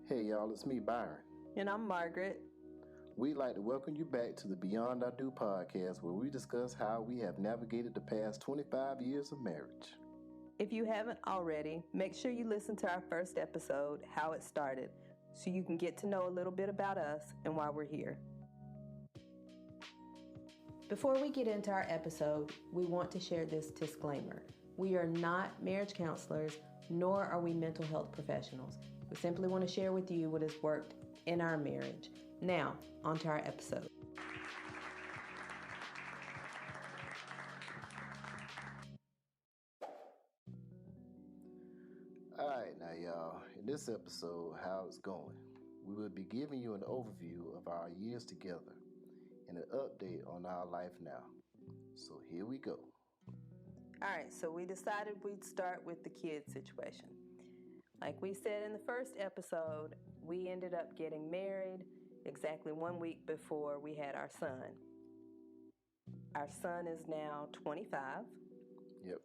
Hey y'all, it's me, Byron. And I'm Margaret. We'd like to welcome you back to the Beyond I Do podcast, where we discuss how we have navigated the past 25 years of marriage. If you haven't already, make sure you listen to our first episode, How It Started, so you can get to know a little bit about us and why we're here. Before we get into our episode, we want to share this disclaimer. We are not marriage counselors, nor are we mental health professionals. We simply want to share with you what has worked in our marriage. Now, on to our episode. Alright, now y'all, in this episode, How It's Going, we will be giving you an overview of our years together and an update on our life now. So here we go. Alright, so we decided we'd start with the kid situation. Like we said in the first episode, we ended up getting married exactly 1 week before we had our son. Our son is now 25. Yep.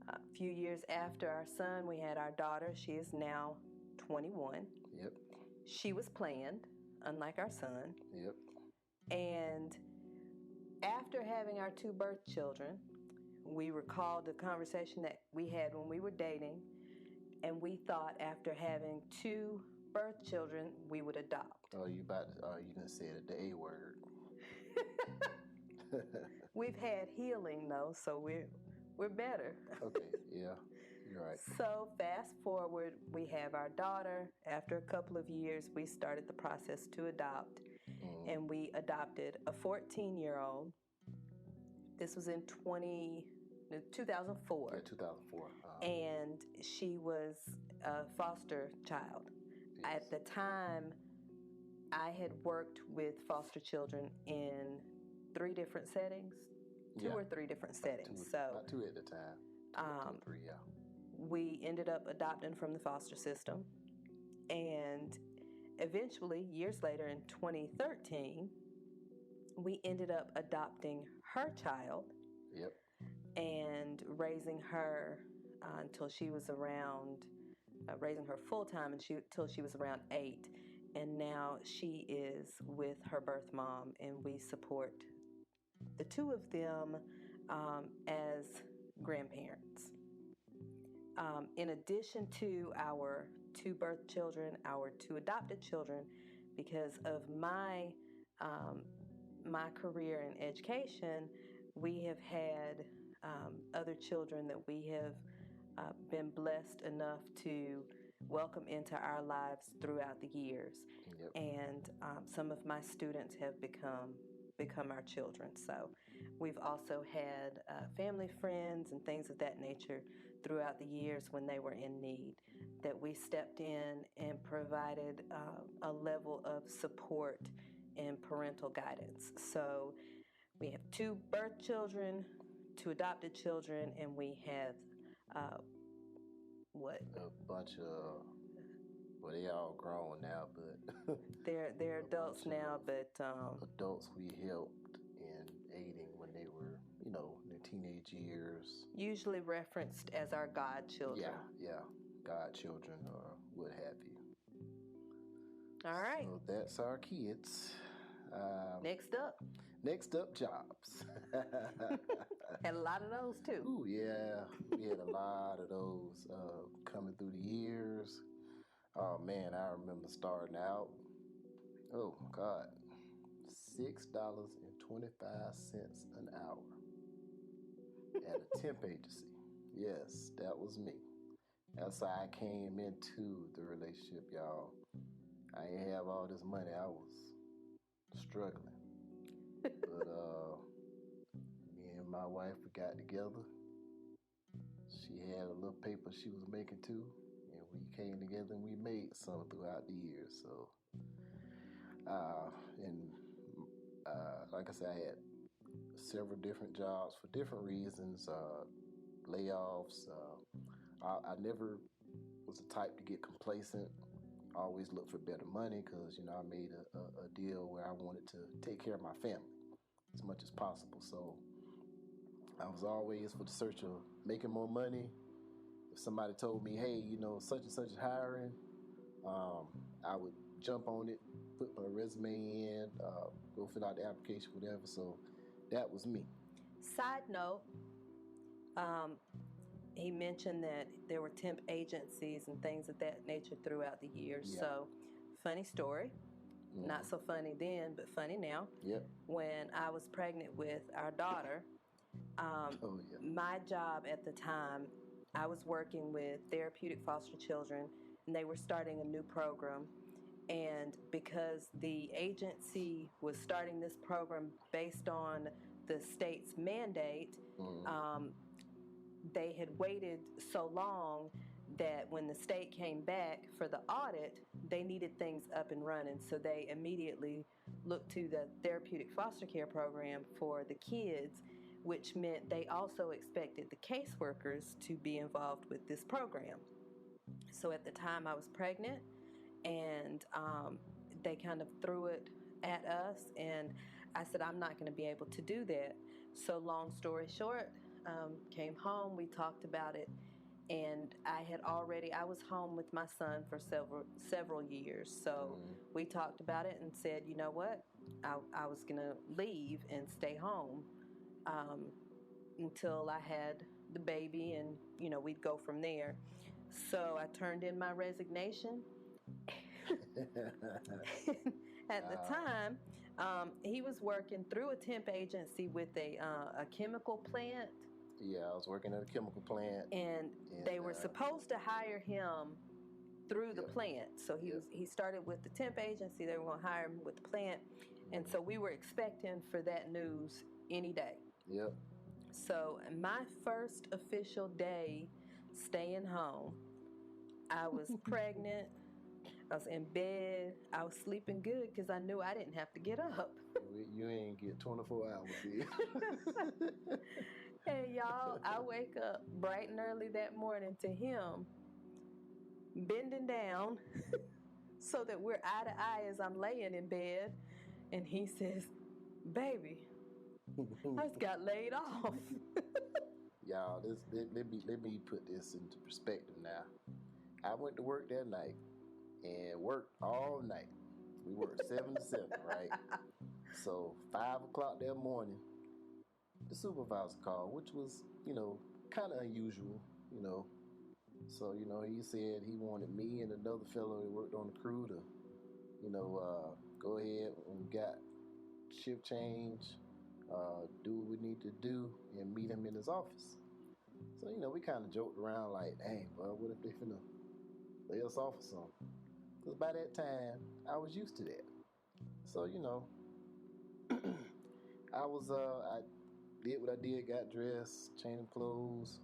A few years after our son, we had our daughter. She is now 21. Yep. She was planned, unlike our son. Yep. And after having our two birth children, we recalled the conversation that we had when we were dating, and we thought after having two birth children, we would adopt. Oh, you gonna say the A word. We've had healing though, so we're better. Okay, yeah, you're right. So fast forward, we have our daughter. After a couple of years, we started the process to adopt, and we adopted a 14-year-old. This was in 2004. Yeah, 2004. And she was a foster child. Yes. At the time, I had worked with foster children in 3 different settings, two or three different settings. About two at the time. Two or three, yeah. We ended up adopting from the foster system, and eventually, years later in 2013, we ended up adopting her child. Yep. And raising her until she was around, raising her full time until she was around 8. And now she is with her birth mom, and we support the two of them as grandparents. In addition to our 2 birth children, our 2 adopted children, because of my career in education, we have had other children that we have been blessed enough to welcome into our lives throughout the years. Yep. And some of my students have become our children. So we've also had family friends and things of that nature throughout the years when they were in need, that we stepped in and provided a level of support and parental guidance. So we have 2 birth children, 2 adopted children, and we have a bunch of, well, they all grown now, but they're adults now, but adults we helped in aiding when they were, in their teenage years. Usually referenced as our godchildren. Yeah, godchildren or what have you. All right. So that's our kids. Next up, jobs. had a lot of those too. Ooh, yeah, we had a lot of those coming through the years. Oh man, I remember starting out. Oh God, $6.25 an hour at a temp agency. Yes, that was me. That's how I came into the relationship, y'all. I didn't have all this money. I was struggling. But me and my wife, we got together. She had a little paper she was making too, and we came together and we made some throughout the years. So like I said, I had several different jobs for different reasons, layoffs. I never was the type to get complacent. I always looked for better money because, I made a deal where I wanted to take care of my family as much as possible. So I was always for the search of making more money. If somebody told me, hey, such and such is hiring, I would jump on it, put my resume in, go fill out the application, whatever. So that was me. Side note, um, he mentioned that there were temp agencies and things of that nature throughout the years. Yeah. So, funny story. Not so funny then, but funny now. Yep. When I was pregnant with our daughter, my job at the time, I was working with Therapeutic Foster Children, and they were starting a new program. And because the agency was starting this program based on the state's mandate, they had waited so long that when the state came back for the audit, they needed things up and running. So they immediately looked to the therapeutic foster care program for the kids, which meant they also expected the caseworkers to be involved with this program. So at the time I was pregnant, and they kind of threw it at us, and I said, I'm not going to be able to do that. So long story short, came home, we talked about it, and I was home with my son for several years. So we talked about it and said, you know what, I was going to leave and stay home until I had the baby, and we'd go from there. So I turned in my resignation. At the time, he was working through a temp agency with a chemical plant. Yeah, I was working at a chemical plant, and they were supposed to hire him through the plant. So he started with the temp agency. They were going to hire him with the plant, and so we were expecting for that news any day. Yep. So my first official day staying home, I was pregnant. I was in bed. I was sleeping good because I knew I didn't have to get up. You ain't get 24 hours here. And y'all, I wake up bright and early that morning to him bending down so that we're eye to eye as I'm laying in bed. And he says, baby, I just got laid off. Y'all, let me put this into perspective now. I went to work that night and worked all night. We worked 7 to 7, right? So 5 o'clock that morning, the supervisor called, which was, kind of unusual, So, he said he wanted me and another fellow that worked on the crew to, go ahead and got shift change, do what we need to do, and meet him in his office. So, we kind of joked around like, dang, well, what if they finna lay us off or something? Because by that time, I was used to that. So, I did what I did, got dressed, changed clothes.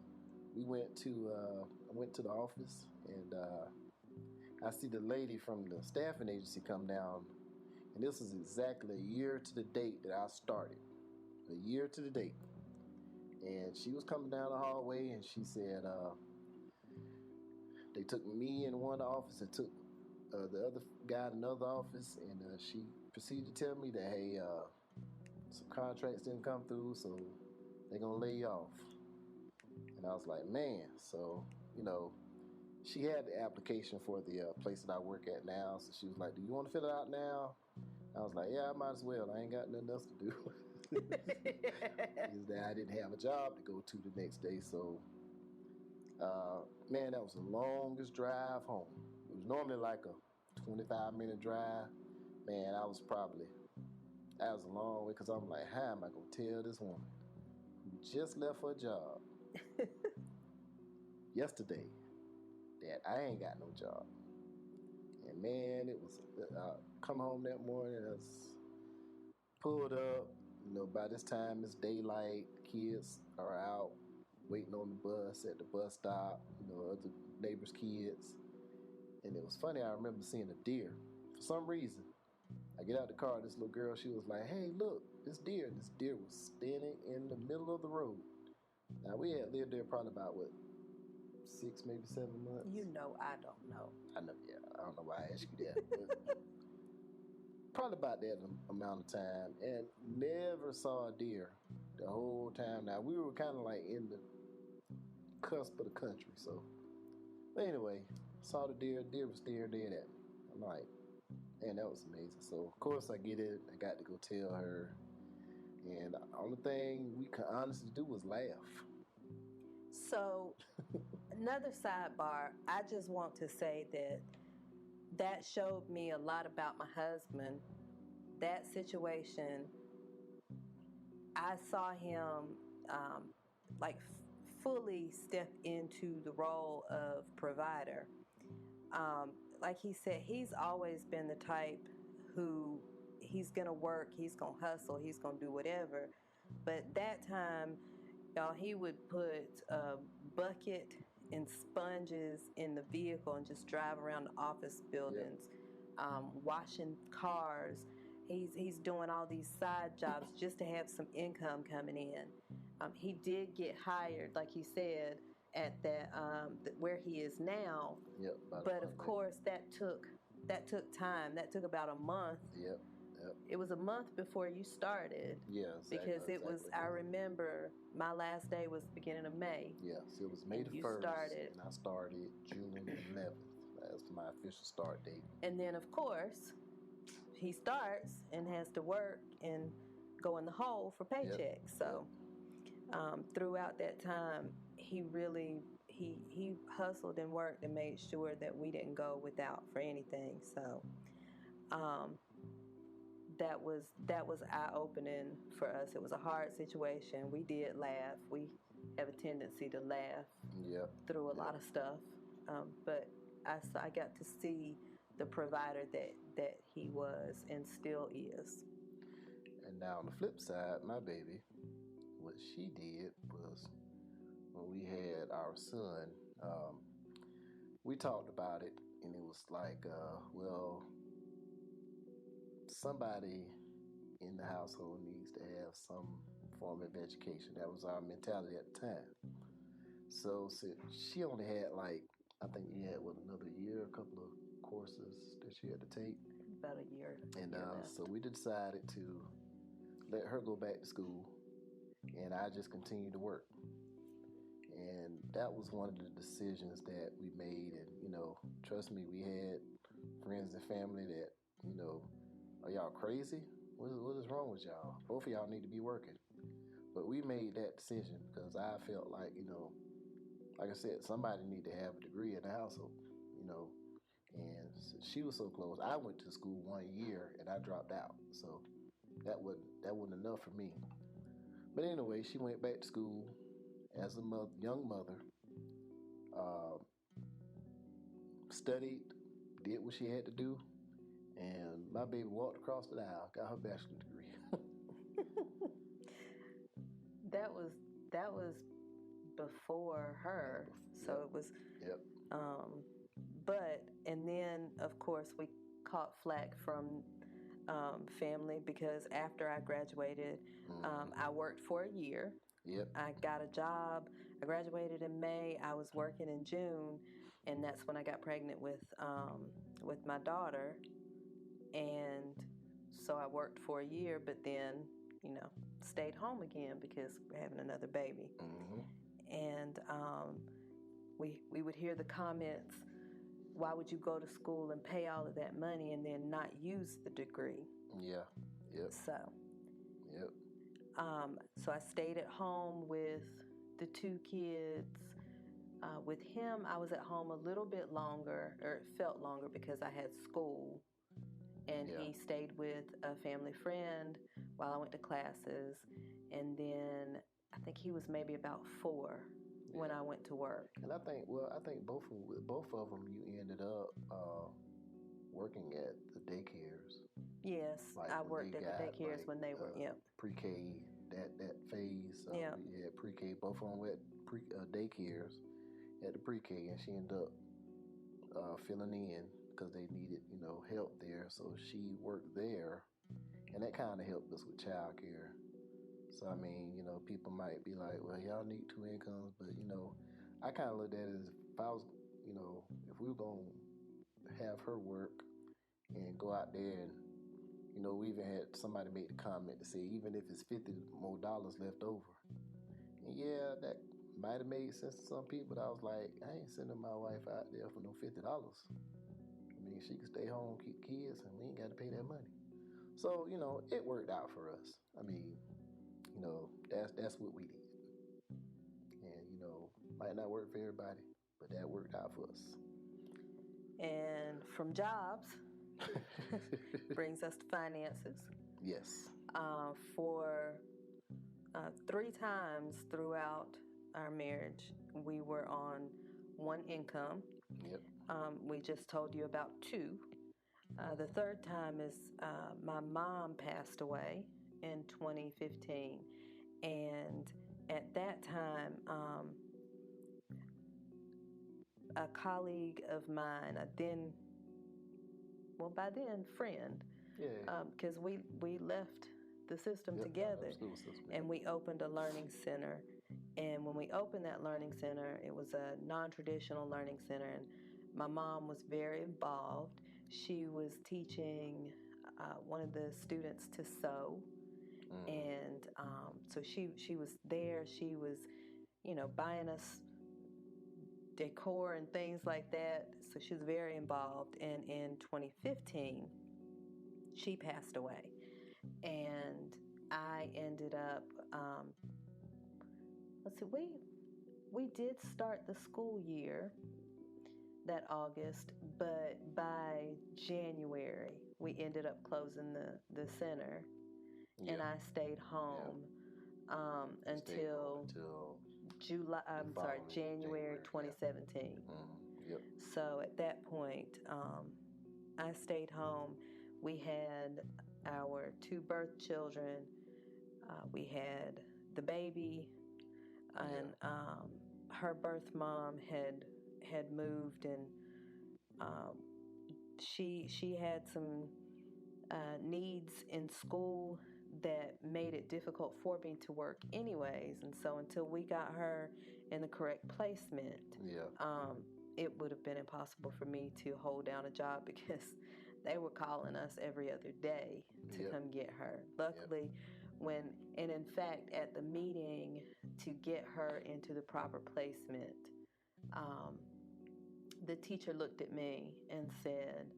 I went to the office, and I see the lady from the staffing agency come down, and this is exactly a year to the date that I started. A year to the date. And she was coming down the hallway, and she said, they took me in one office and took the other guy in another office, and she proceeded to tell me that, hey, some contracts didn't come through, so they're going to lay you off. And I was like, man. So, she had the application for the place that I work at now, so she was like, do you want to fill it out now? I was like, yeah, I might as well. I ain't got nothing else to do. Is that I didn't have a job to go to the next day, so man, that was the longest drive home. It was normally like a 25-minute drive. Man, that was a long way, because I'm like, how am I going to tell this woman who just left her job yesterday that I ain't got no job? And man, it was, come home that morning, I was pulled up. By this time it's daylight, kids are out waiting on the bus at the bus stop, other neighbors' kids. And it was funny, I remember seeing a deer. For some reason, I get out the car, this little girl, she was like, hey, look, this deer. And this deer was standing in the middle of the road. Now, we had lived there probably about, 6, maybe 7 months? I don't know. I know, yeah. I don't know why I asked you that. But probably about that amount of time, and never saw a deer the whole time. Now, we were kind of like in the cusp of the country, so. But anyway, saw the deer was staring dead at me. I'm like, man, that was amazing. So of course I get it. I got to go tell her, and the only thing we could honestly do was laugh. So, another sidebar, I just want to say that showed me a lot about my husband. That situation, I saw him like fully step into the role of provider. Like he said, he's always been the type who he's gonna work, he's gonna hustle, he's gonna do whatever. But that time, y'all, he would put a bucket and sponges in the vehicle and just drive around the office buildings, washing cars. He's doing all these side jobs just to have some income coming in. He did get hired, like he said, at that where he is now. Yep. But of course, that took time. That took about a month. Yep. It was a month before you started. Yeah, because it was. I remember my last day was the beginning of May. Yes, it was May the 1st, and I started June 11th. That's my official start date. And then, of course, he starts and has to work and go in the hole for paychecks. Yep. So throughout that time, he really he hustled and worked and made sure that we didn't go without for anything. So that was eye-opening for us. It was a hard situation. We did laugh. We have a tendency to laugh through a lot of stuff. But I got to see the provider that he was and still is. And now on the flip side, my baby, what she did was when we had our son, we talked about it, and it was like, well, somebody in the household needs to have some form of education. That was our mentality at the time. So she only had I think he had another year, a couple of courses that she had to take. About a year. And so we decided to let her go back to school, and I just continued to work. And that was one of the decisions that we made. And, trust me, we had friends and family that, are y'all crazy? What is wrong with y'all? Both of y'all need to be working. But we made that decision because I felt like, like I said, somebody need to have a degree in the household, and she was so close. I went to school 1 year and I dropped out. So that wasn't enough for me. But anyway, she went back to school as a young mother, studied, did what she had to do, and my baby walked across the aisle, got her bachelor's degree. That was before her, so it was. Yep. And then of course we caught flack from family because after I graduated, I worked for a year. Yep. I got a job. I graduated in May. I was working in June, and that's when I got pregnant with my daughter. And so I worked for a year, but then stayed home again because we're having another baby. Mm-hmm. And we would hear the comments, why would you go to school and pay all of that money and then not use the degree? Yeah. Yep. So. Yep. So I stayed at home with the two kids. With him, I was at home a little bit longer, or it felt longer because I had school. And he stayed with a family friend while I went to classes. And then I think he was maybe about 4 when I went to work. And I think both of them you ended up working at the daycares. Yes, I worked at the daycares when they were pre-K, that phase. We had pre-K. Both of them were at daycares at the pre-K, and she ended up filling in because they needed help there. So she worked there, and that kind of helped us with childcare. So I mean, people might be like, well, y'all need 2 incomes, but I kind of looked at it as if I was, if we were gonna have her work and go out there and. We even had somebody make the comment to say, even if it's $50 more left over, and that might have made sense to some people, but I was like, I ain't sending my wife out there for no $50. I mean, she can stay home, keep kids, and we ain't got to pay that money. So, it worked out for us. I mean, that's what we did. And, might not work for everybody, but that worked out for us. And from jobs brings us to finances. Yes. For 3 times throughout our marriage, we were on one income. Yep. We just told you about 2. The third time is my mom passed away in 2015. And at that time, a colleague of mine, by then friend, because we left the system together, and we opened a learning center. And when we opened that learning center, it was a non-traditional learning center, and my mom was very involved. She was teaching one of the students to sew, and so she was there. She was, buying us decor and things like that. So she was very involved. And in 2015, she passed away, and I ended up. Let's see, we did start the school year that August, but by January we ended up closing the center, and I stayed home until January 2017. Yep. So at that point, I stayed home. We had our 2 birth children. We had the baby, and her birth mom had moved, and she had some needs in school that made it difficult for me to work anyways. And so until we got her in the correct placement, it would have been impossible for me to hold down a job, because they were calling us every other day to come get her. Luckily, and in fact, at the meeting to get her into the proper placement, the teacher looked at me and said,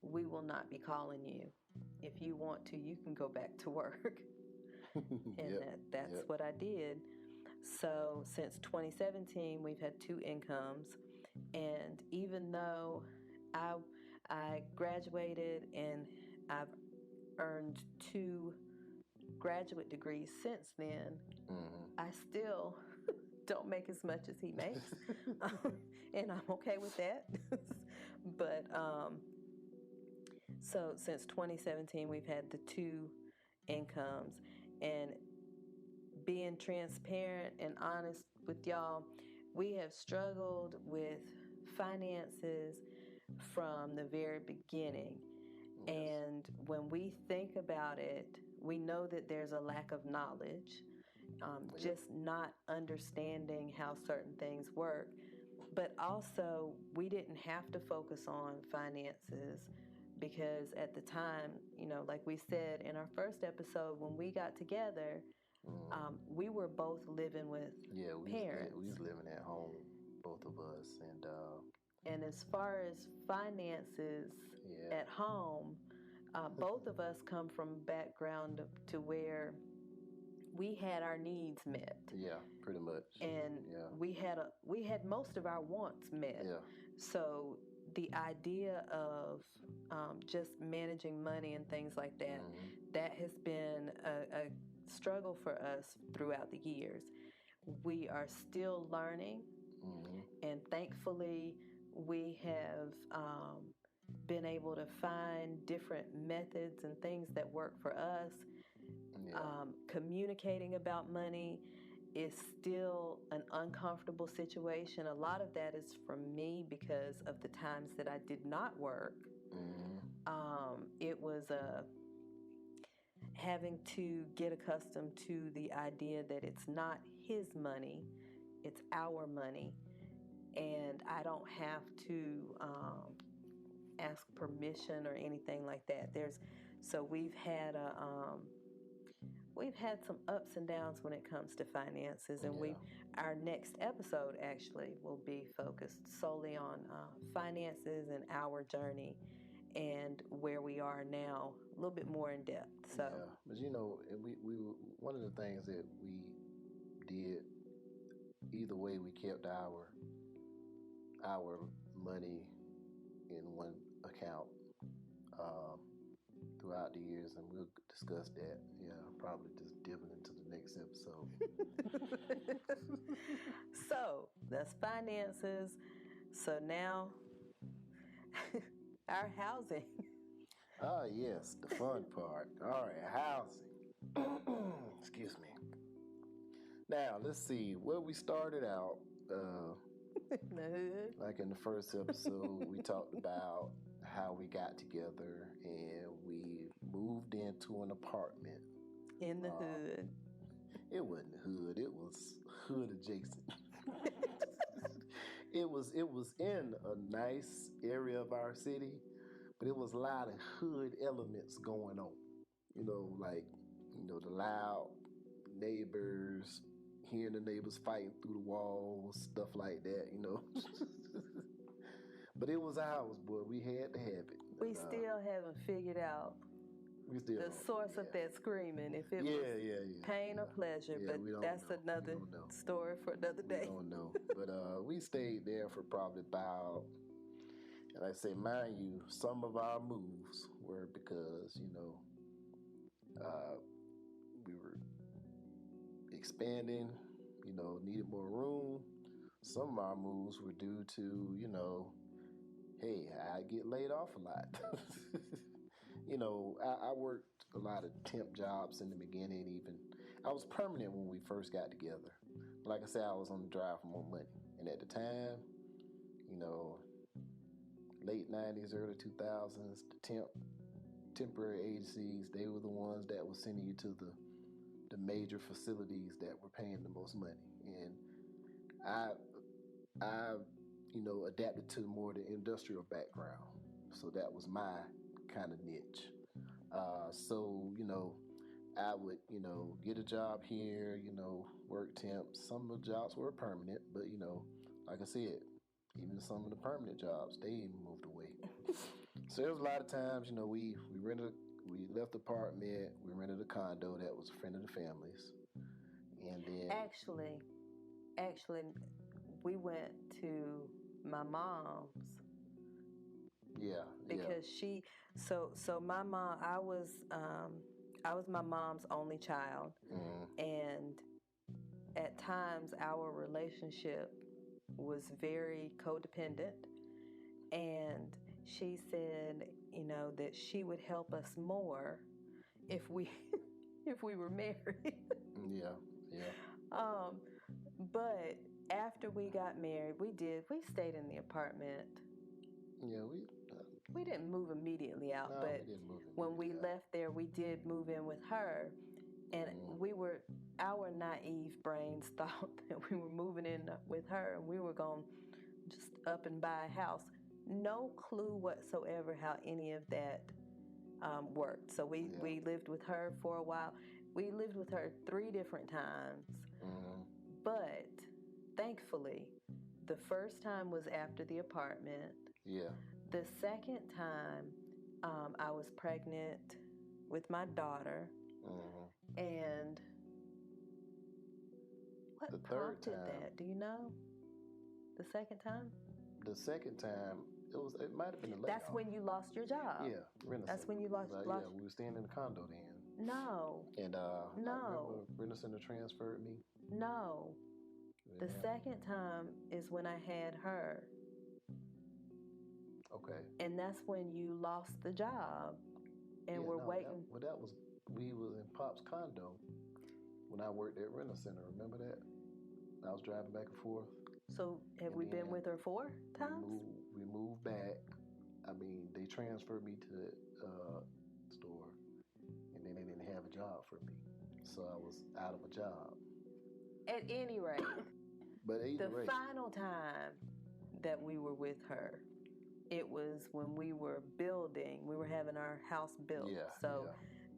"We will not be calling you. If you want to, you can go back to work." And that's what I did. So since 2017, we've had 2 incomes. And even though I graduated and I've earned 2 graduate degrees since then, I still don't make as much as he makes. And I'm okay with that. But so since 2017, we've had the 2 incomes. And being transparent and honest with y'all, we have struggled with finances from the very beginning. And when we think about it, we know that there's a lack of knowledge, just not understanding how certain things work. But also, we didn't have to focus on finances, because at the time, like we said in our first episode, when we got together, we were both living with parents. We was living at home, both of us. And as far as finances at home, both of us come from a background to where we had our needs met. Yeah, pretty much. And we had most of our wants met. Yeah. So the idea of just managing money and things like that, that has been a struggle for us throughout the years. We are still learning, and thankfully we have been able to find different methods and things that work for us. Communicating about money is still an uncomfortable situation. A lot of that is from me because of the times that I did not work. It was having to get accustomed to the idea that it's not his money, it's our money, and I don't have to ask permission or anything like that. So we've had some ups and downs when it comes to finances, and our next episode actually will be focused solely on finances and our journey and where we are now, a little bit more in depth. So, yeah, but you know, we one of the things that we did, either way, we kept our money in one account throughout the years, and we'll discuss that. Yeah, probably just dipping into the next episode. so that's finances. So now, our housing. Ah, yes, the fun part. All right, housing. Excuse me. Now, let's see where we started out. In the hood. Like in the first episode, we talked about how we got together and we moved into an apartment. In the hood. It wasn't hood, it was hood adjacent. It was in a nice area of our city, but it was a lot of hood elements going on. You know, like, you know, the loud neighbors, hearing the neighbors fighting through the walls, stuff like that, you know. But it was ours, boy. We had to have it. We still haven't figured out the source of that screaming, if it was pain or pleasure, but that's another story for another day. We don't know. But we stayed there for probably about, and I say, mind you, some of our moves were because, you know, we were expanding, you know, needed more room. Some of our moves were due to, you know, hey, I get laid off a lot. You know, I worked a lot of temp jobs in the beginning even. I was permanent when we first got together. But like I said, I was on the drive for more money. And at the time, you know, late 90s, early 2000s, the temporary agencies, they were the ones that were sending you to the major facilities that were paying the most money. And I you know, adapted to more the industrial background. So that was my kind of niche. So, you know, I would, you know, get a job here, you know, work temps. Some of the jobs were permanent, but, you know, like I said, even some of the permanent jobs, they moved away. So there was a lot of times, you know, we left the apartment, we rented a condo that was a friend of the family's. And then Actually, we went to my mom's. Yeah. Because so my mom, I was my mom's only child, and at times our relationship was very codependent, and she said, you know, that she would help us more if we were married. Yeah. But after we got married, we stayed in the apartment. Yeah, we didn't move immediately out, but when we left there, we did move in with her, and our naive brains thought that we were moving in with her and we were going to just up and buy a house. No clue whatsoever how any of that worked. So we lived with her for a while. We lived with her 3 different times, but thankfully, the first time was after the apartment. Yeah. The second time, I was pregnant with my daughter, and what prompted that? Do you know? The second time? The second time, it might have been a layoff. That's when you lost your job. Yeah, Rent-A-Center. That's when you lost. Yeah, we were staying in the condo then. No. And no. I remember Rent-A-Center transferred me. No. The second time is when I had her. Okay. And that's when you lost the job, and we're waiting. We was in Pop's condo when I worked at Rent-A-Center. Remember that? I was driving back and forth. So have we been with her 4 times? We moved back. I mean, they transferred me to the store, and then they didn't have a job for me, so I was out of a job. At any rate, the final time that we were with her, it was when we were building. We were having our house built.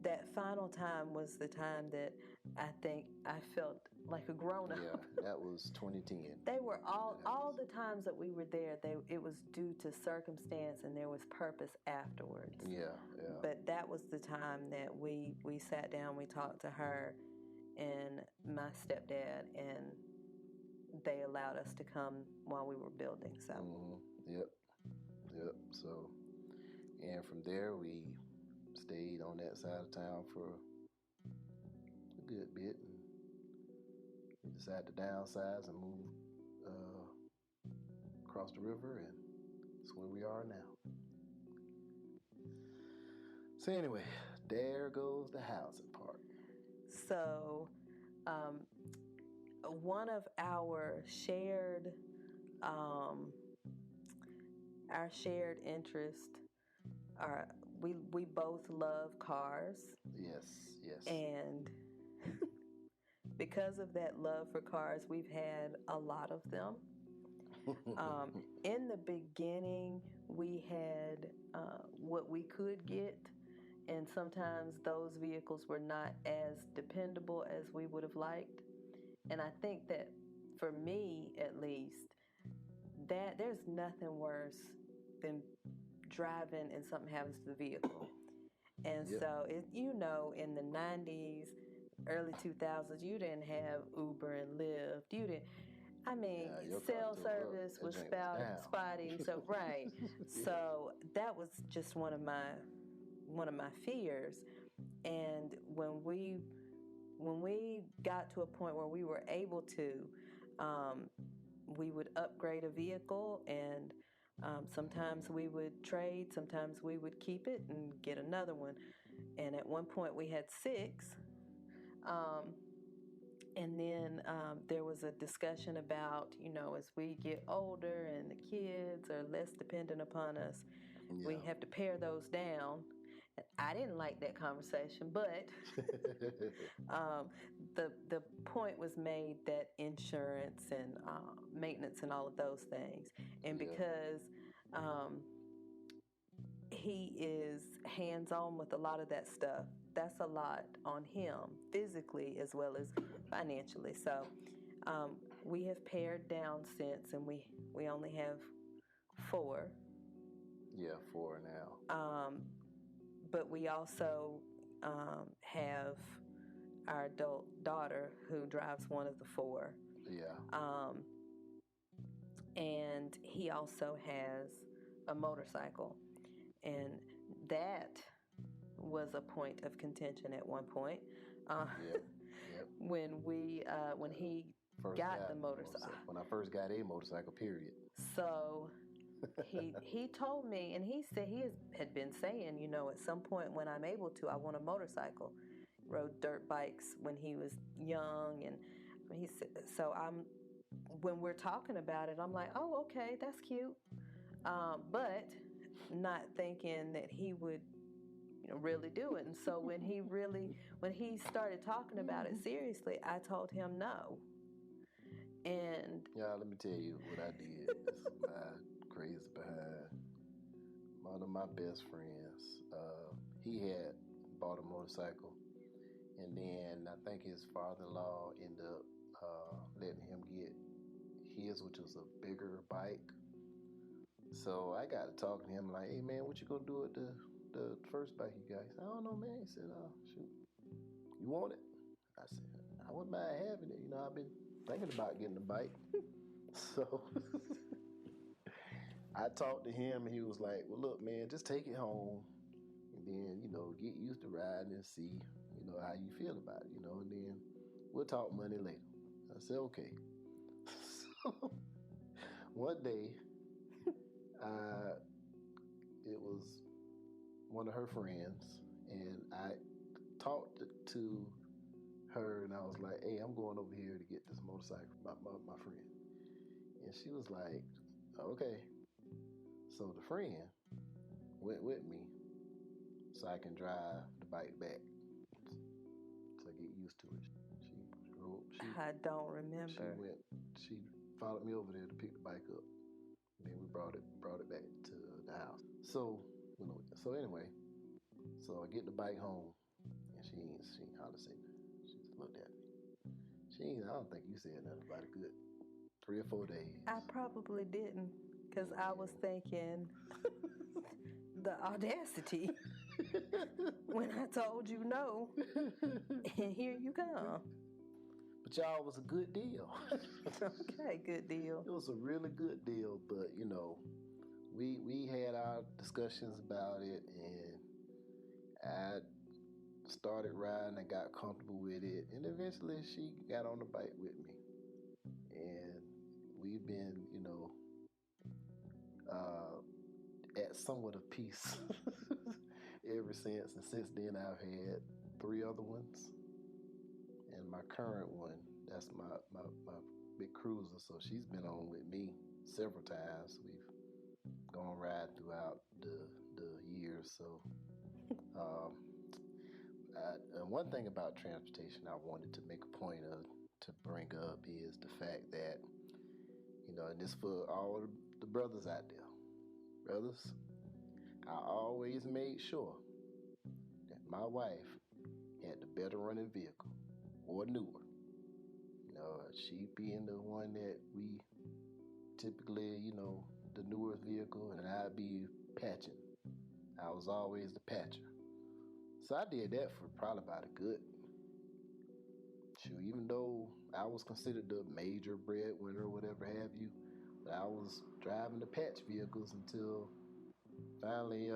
that final time was the time that I think I felt like a grown up. Yeah, that was 2010. They were all the times that we were there. It was due to circumstance, and there was purpose afterwards. Yeah. But that was the time that we sat down, we talked to her and my stepdad, and they allowed us to come while we were building. So. Yep. So, and from there we stayed on that side of town for a good bit, and we decided to downsize and move across the river, and that's where we are now. So anyway, there goes the housing part. So, one of our shared interest are we both love cars. Yes. And because of that love for cars, we've had a lot of them. In the beginning, we had what we could get, and sometimes those vehicles were not as dependable as we would have liked. And I think that for me, at least, that there's nothing worse than driving and something happens to the vehicle. And so, in the 90s, early 2000s, you didn't have Uber and Lyft. You didn't. I mean, cell service was spotty. So right. So that was just one of my fears. And when we got to a point where we were able to, we would upgrade a vehicle, and sometimes we would trade, sometimes we would keep it and get another one. And at one point we had 6. And then there was a discussion about, as we get older and the kids are less dependent upon us, we have to pare those down. I didn't like that conversation, but the point was made that insurance and maintenance and all of those things, and because he is hands-on with a lot of that stuff, that's a lot on him, physically as well as financially. So we have pared down since, and we only have 4. Yeah, 4 now. But we also have our adult daughter who drives one of the 4. Yeah. And he also has a motorcycle. And that was a point of contention at one point. When he got the motorcycle. When I first got a motorcycle, period. So he told me, and he said he had been saying, at some point when I'm able to, I want a motorcycle. Rode dirt bikes when he was young, and he said, so when we're talking about it, I'm like, oh, okay, that's cute, but not thinking that he would really do it. And so when he started talking about it seriously, I told him no. And let me tell you what I did. This is my crazy behind. One of my best friends, he had bought a motorcycle, and then I think his father-in-law ended up letting him get his, which was a bigger bike. So I got to talk to him like, hey man, what you gonna do with the first bike you got? He said, I don't know, man. He said, shoot, you want it? I said, I wouldn't mind having it. I've been thinking about getting a bike. So I talked to him, and he was like, well, look, man, just take it home, and then, get used to riding and see, how you feel about it, and then we'll talk money later. I said, okay. So one day, it was one of her friends, and I talked to her, and I was like, hey, I'm going over here to get this motorcycle, my friend. And she was like, okay. So the friend went with me so I can drive the bike back, so I get used to it. I don't remember. She followed me over there to pick the bike up. Then we brought it back to the house. So anyway, so I get the bike home, She ain't hardly say nothing. She just looked at me. I don't think you said nothing about a good 3 or 4 days. I probably didn't, because I was thinking the audacity when I told you no, and here you come. But y'all, was a good deal. Okay, good deal. It was a really good deal, but you know, we had our discussions about it, and I started riding and got comfortable with it, and eventually she got on the bike with me, and we've been, you know, at somewhat of peace ever since. And since then, I've had 3 other ones, and my current one, that's my big cruiser. So she's been on with me several times. We've gone ride throughout the years. So, one thing about transportation I wanted to make a point of to bring up is the fact that, you know, and this for all the brothers out there. Brothers, I always made sure that my wife had the better running vehicle or newer. You know, she being the one that we typically, you know, the newer vehicle, and I'd be patching. I was always the patcher. So I did that for probably about a good, even though I was considered the major breadwinner or whatever have you, but I was driving the patch vehicles until finally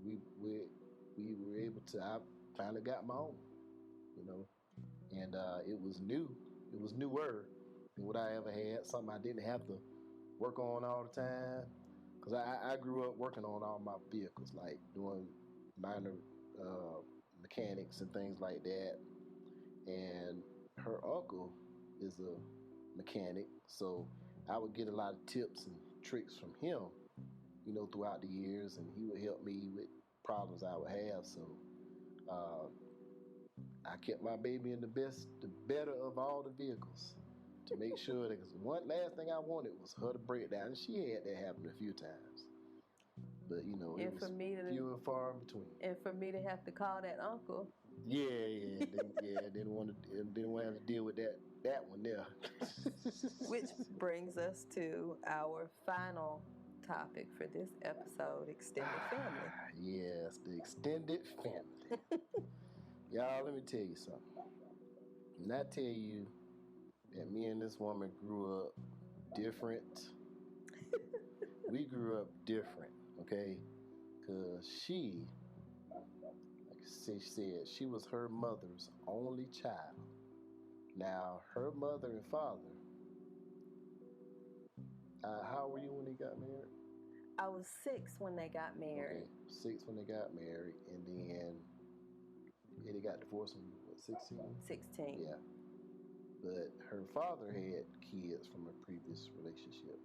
we were able to, I finally got my own, you know, and it was new. It was newer than what I ever had, something I didn't have to work on all the time. Because I grew up working on all my vehicles, like doing minor mechanics and things like that. And her uncle is a mechanic, so I would get a lot of tips and tricks from him, you know, throughout the years, and he would help me with problems I would have. So I kept my baby in the better of all the vehicles, to make sure that, because one last thing I wanted was her to break down, and she had that happen a few times. But you know, it was few and far in between. And for me to have to call that uncle. Didn't want to have to deal with that one there. Which brings us to our final topic for this episode: extended family. Yes, the extended family. Y'all, let me tell you something. And I tell you that me and this woman grew up different. We grew up different, okay? Because she, like she said, she was her mother's only child. Now, her mother and father, how old were you when they got married? I was 6 when they got married. Okay, 6 when they got married, and then they got divorced when you were, what, 16? 16. Yeah. But her father had kids from a previous relationship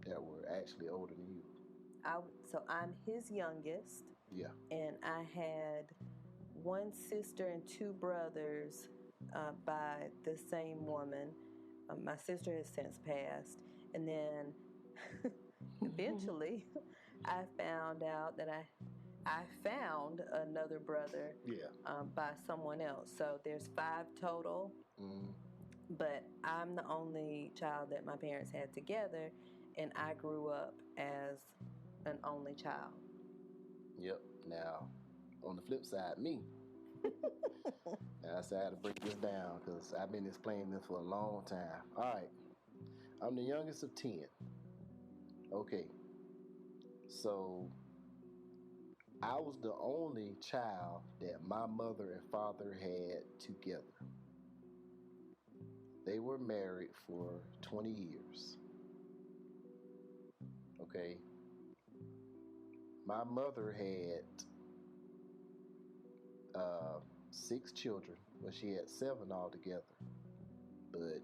that were actually older than you. So I'm his youngest. Yeah. And I had 1 sister and 2 brothers by the same woman. My sister has since passed. And then eventually I found out that I found another brother by someone else. So there's 5 total. Mm-hmm. But I'm the only child that my parents had together, and I grew up as an only child. Yep. Now, on the flip side, me. I said I had to break this down because I've been explaining this for a long time. All right. I'm the youngest of 10. Okay. So I was the only child that my mother and father had together. They were married for 20 years. Okay. My mother had 6 children. Well, she had 7 altogether. But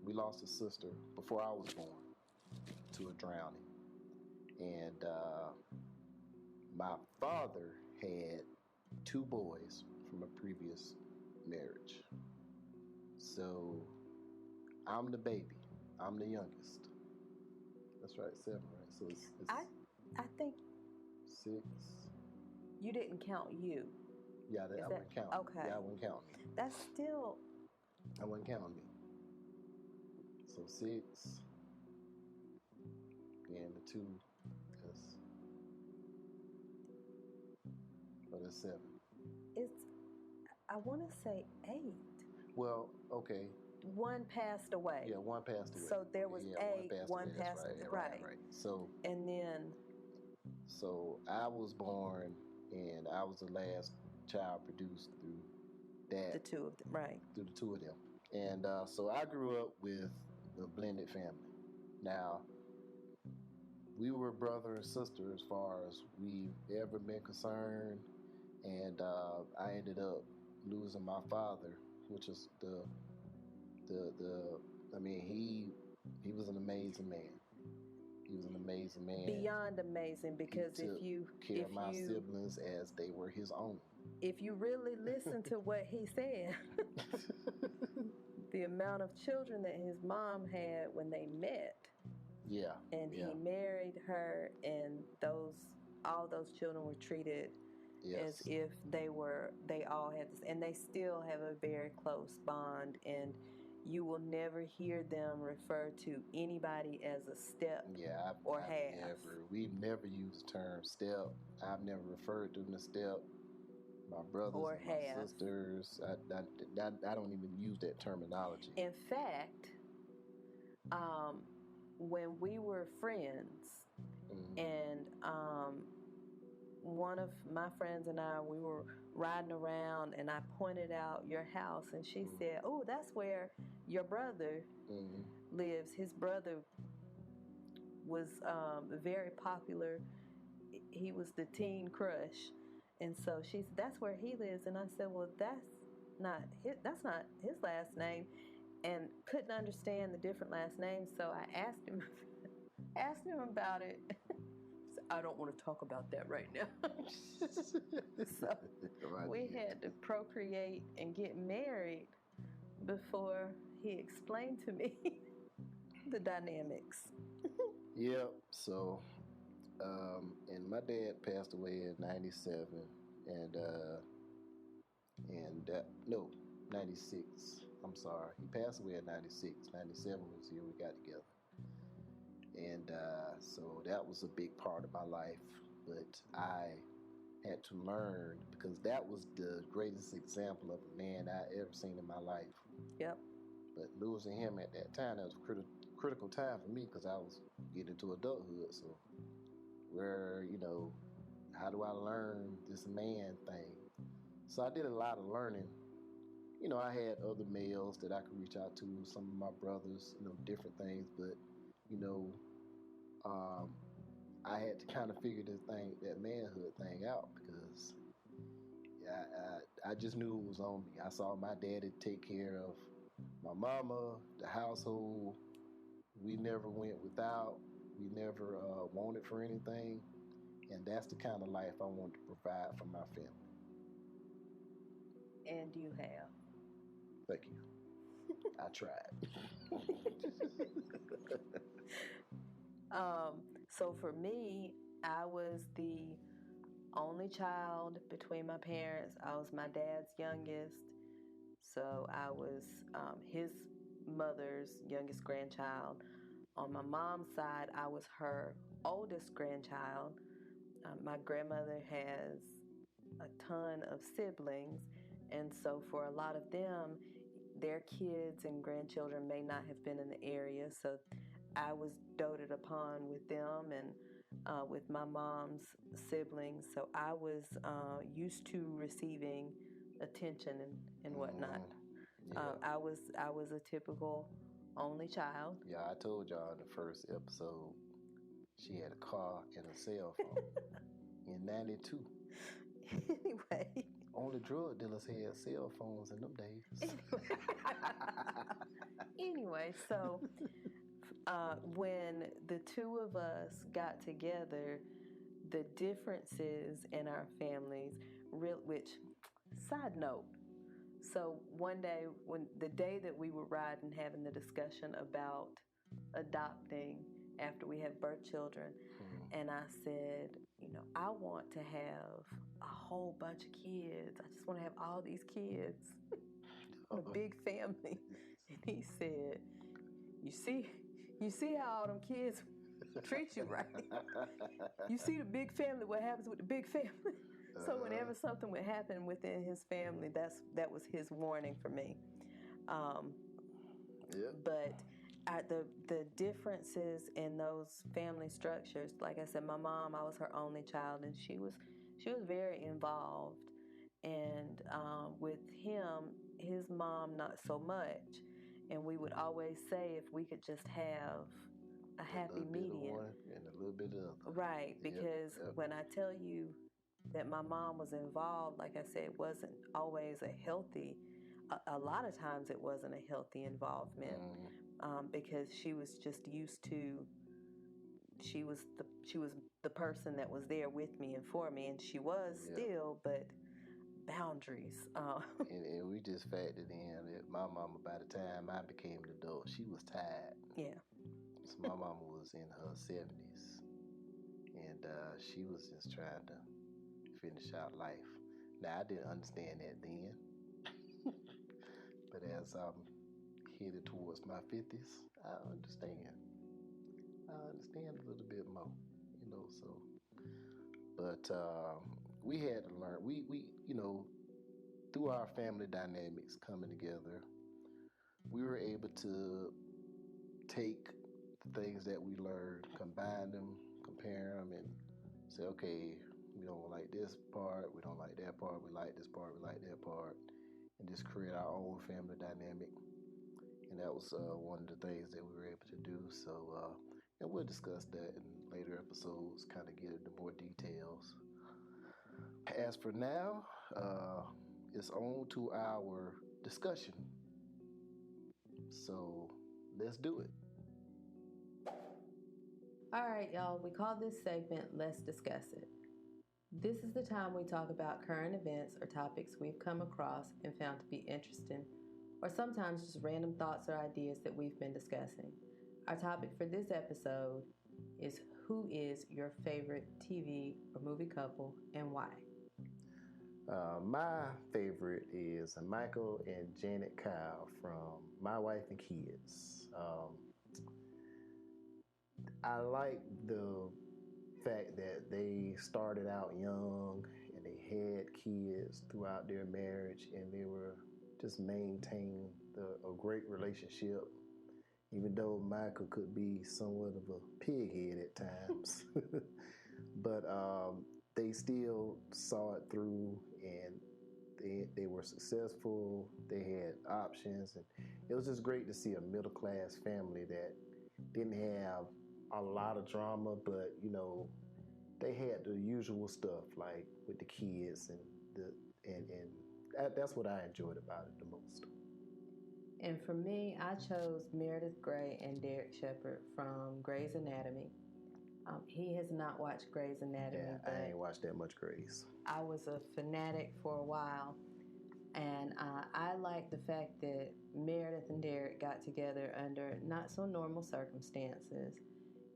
we lost a sister before I was born to a drowning. And my father had 2 boys from a previous marriage. So I'm the baby. I'm the youngest. That's right, 7, right? So it's I think 6. You didn't count you. Yeah, I wouldn't count. Okay. Yeah, I wouldn't count me. That's still. I wouldn't count me. So 6. And the 2. That's 7. I want to say 8. Well, okay. One passed away. Yeah, one passed away. So there was 8. One passed away. Right. So. And then. So I was born, and I was the last child produced through that. The 2 of them, right? Through the 2 of them, and so I grew up with a blended family. Now, we were brother and sister as far as we've ever been concerned, and I ended up losing my father, which is I mean, he was an amazing man. He was an amazing man. Beyond amazing, because he took care of my siblings as they were his own. If you really listen to what he said, the amount of children that his mom had when they met. Yeah. And he married her, and all those children were treated as if they all had this, and they still have a very close bond, and you will never hear them refer to anybody as a step or half. We've never used the term step. I've never referred to them as step. My brothers or and my sisters, I don't even use that terminology. In fact, when we were friends, and one of my friends and I, we were riding around, and I pointed out your house, and she said, "Oh, that's where your brother lives." His brother was very popular. He was the teen crush, and so she said, "That's where he lives." And I said, "Well, that's not his last name," and couldn't understand the different last names. So I asked him about it. I don't want to talk about that right now. So we had to procreate and get married before he explained to me the dynamics. Yep. So, and my dad passed away in 97, and 96. I'm sorry. He passed away in 96. 97 was the year we got together. And so that was a big part of my life, but I had to learn, because that was the greatest example of a man I ever seen in my life. Yep. But losing him at that time, that was a critical time for me, because I was getting into adulthood. So how do I learn this man thing? So I did a lot of learning. I had other males that I could reach out to, some of my brothers, different things, but I had to kind of figure that manhood thing out, because I just knew it was on me. I saw my daddy take care of my mama, the household. We never went without. We never wanted for anything. And that's the kind of life I wanted to provide for my family. And you have. Thank you. I tried. So for me, I was the only child between my parents. I was my dad's youngest. So I was his mother's youngest grandchild. On my mom's side, I was her oldest grandchild. My grandmother has a ton of siblings, and so for a lot of them, their kids and grandchildren may not have been in the area, so I was doted upon with them and with my mom's siblings, so I was used to receiving attention and whatnot. Yeah. I was a typical only child. Yeah, I told y'all in the first episode, she had a car and a cell phone in 92. Anyway. Only drug dealers had cell phones in them days. Anyway, so when the two of us got together, the differences in our families, which, side note, so one day, when the day that we were riding having the discussion about adopting after we had birth children. And I said, I want to have a whole bunch of kids. I just want to have all these kids. A big family. And he said, you see how all them kids treat you, right? You see the big family, what happens with the big family? So whenever something would happen within his family, that was his warning for me. But the differences in those family structures, like I said, my mom, I was her only child, and she was very involved. And with him, his mom, not so much. And we would always say if we could just have a happy medium. One and a little bit of the other. Right, because when I tell you that my mom was involved, like I said, it wasn't always a healthy, a lot of times it wasn't a healthy involvement, because she was just used to, she was the person that was there with me and for me, and she was still, but boundaries. And we just factored in that my mama, by the time I became an adult, she was tired. Yeah. So my mama was in her 70s, and she was just trying to finish out life. Now, I didn't understand that then, but as I'm headed towards my 50s, I understand a little bit more, so. But we had to learn, we through our family dynamics coming together, we were able to take the things that we learned, combine them, compare them, and say, okay, we don't like this part, we don't like that part, we like this part, we like that part, and just create our own family dynamic. And that was one of the things that we were able to do. So, and we'll discuss that in later episodes, kind of get into more details. As for now, it's on to our discussion. So let's do it. All right, y'all, we call this segment Let's Discuss It. This is the time we talk about current events or topics we've come across and found to be interesting, or sometimes just random thoughts or ideas that we've been discussing. Our topic for this episode is, who is your favorite TV or movie couple and why? My favorite is Michael and Janet Kyle from My Wife and Kids. I like the fact that they started out young and they had kids throughout their marriage, and they were just maintaining a great relationship, even though Michael could be somewhat of a pighead at times. But they still saw it through, and they were successful. They had options, and it was just great to see a middle-class family that didn't have a lot of drama, but they had the usual stuff, like with the kids, and that's what I enjoyed about it the most. And for me, I chose Meredith Grey and Derek Shepherd from Grey's Anatomy. He has not watched Grey's Anatomy. Yeah, but I ain't watched that much Grey's. I was a fanatic for a while, and I like the fact that Meredith and Derek got together under not so normal circumstances.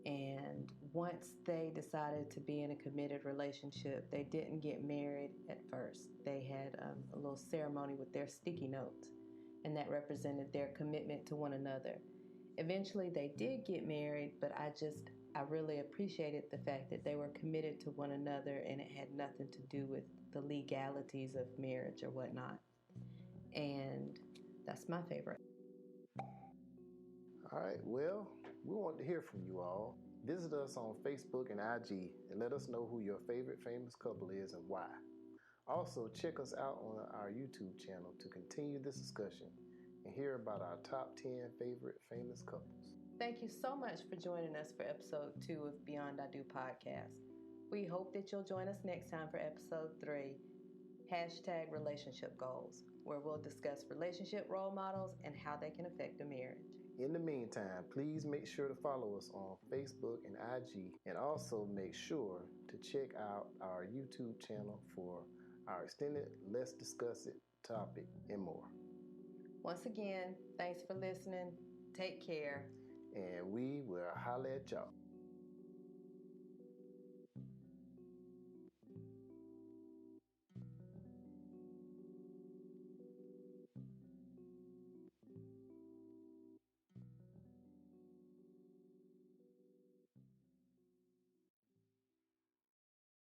And once they decided to be in a committed relationship, they didn't get married at first. They had a little ceremony with their sticky notes, and that represented their commitment to one another. Eventually, they did get married, but I really appreciated the fact that they were committed to one another, and it had nothing to do with the legalities of marriage or whatnot. And that's my favorite. All right, well, we want to hear from you all. Visit us on Facebook and IG and let us know who your favorite famous couple is and why. Also, check us out on our YouTube channel to continue this discussion and hear about our top 10 favorite famous couples. Thank you so much for joining us for episode 2 of Beyond I Do podcast. We hope that you'll join us next time for episode 3, #relationship goals, where we'll discuss relationship role models and how they can affect a marriage. In the meantime, please make sure to follow us on Facebook and IG, and also make sure to check out our YouTube channel for our extended Let's Discuss It topic and more. Once again, thanks for listening. Take care. and we will holler at y'all.